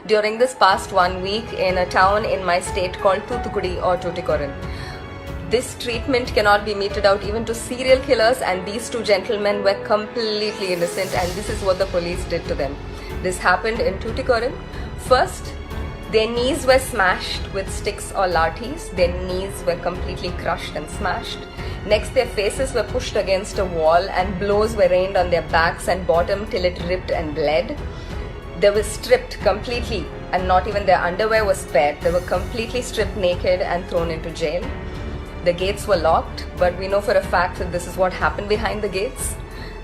during this past 1 week in a town in my state called Thoothukudi or Tuticorin. This treatment cannot be meted out even to serial killers, and these two gentlemen were completely innocent, and this is what the police did to them. This happened in Tuticorin. First, their knees were smashed with sticks or lathis. Their knees were completely crushed and smashed. Next, their faces were pushed against a wall and blows were rained on their backs and bottom till it ripped and bled. They were stripped completely, and not even their underwear was spared. They were completely stripped naked and thrown into jail. The gates were locked, but we know for a fact that this is what happened behind the gates.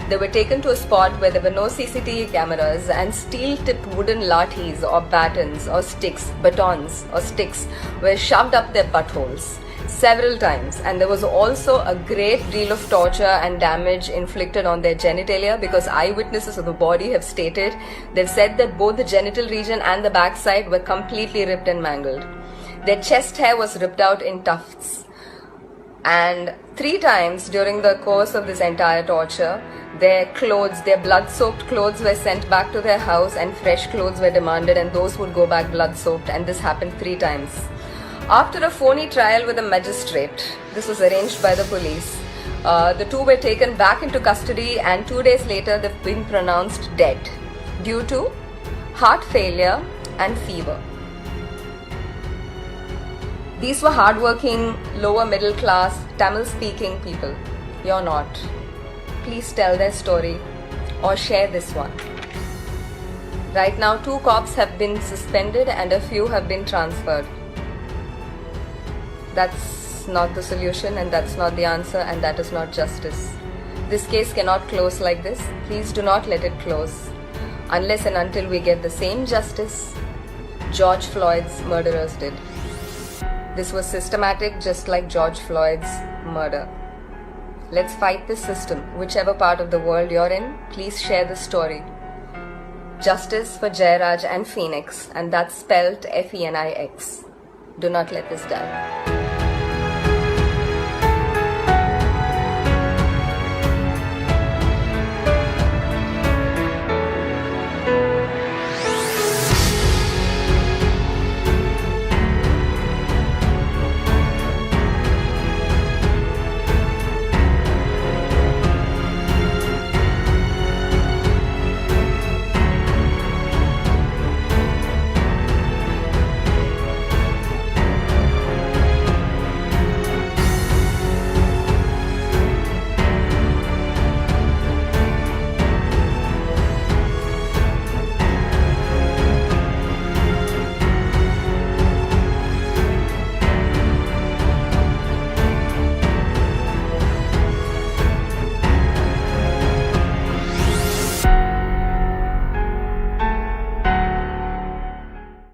They were taken to a spot where there were no CCTV cameras, and steel-tipped wooden lathis or batons or sticks, batons or sticks were shoved up their buttholes several times, and there was also a great deal of torture and damage inflicted on their genitalia, because eyewitnesses of the body have stated, they've said that both the genital region and the backside were completely ripped and mangled. Their chest hair was ripped out in tufts. And 3 times during the course of this entire torture, their clothes, their blood-soaked clothes were sent back to their house, and fresh clothes were demanded, and those would go back blood-soaked, and this happened 3 times. After a phony trial with a magistrate, this was arranged by the police, the two were taken back into custody, and 2 days later they've been pronounced dead due to heart failure and fever. These were hardworking, lower middle class, Tamil speaking people. You're not. Please tell their story or share this one. Right now, 2 cops have been suspended and a few have been transferred. That's not the solution, and that's not the answer, and that is not justice. This case cannot close like this. Please do not let it close unless and until we get the same justice George Floyd's murderers did. This was systematic, just like George Floyd's murder. Let's fight this system. Whichever part of the world you're in, please share the story. Justice for Jairaj and Phoenix, and that's spelled Phoenix. Do not let this die.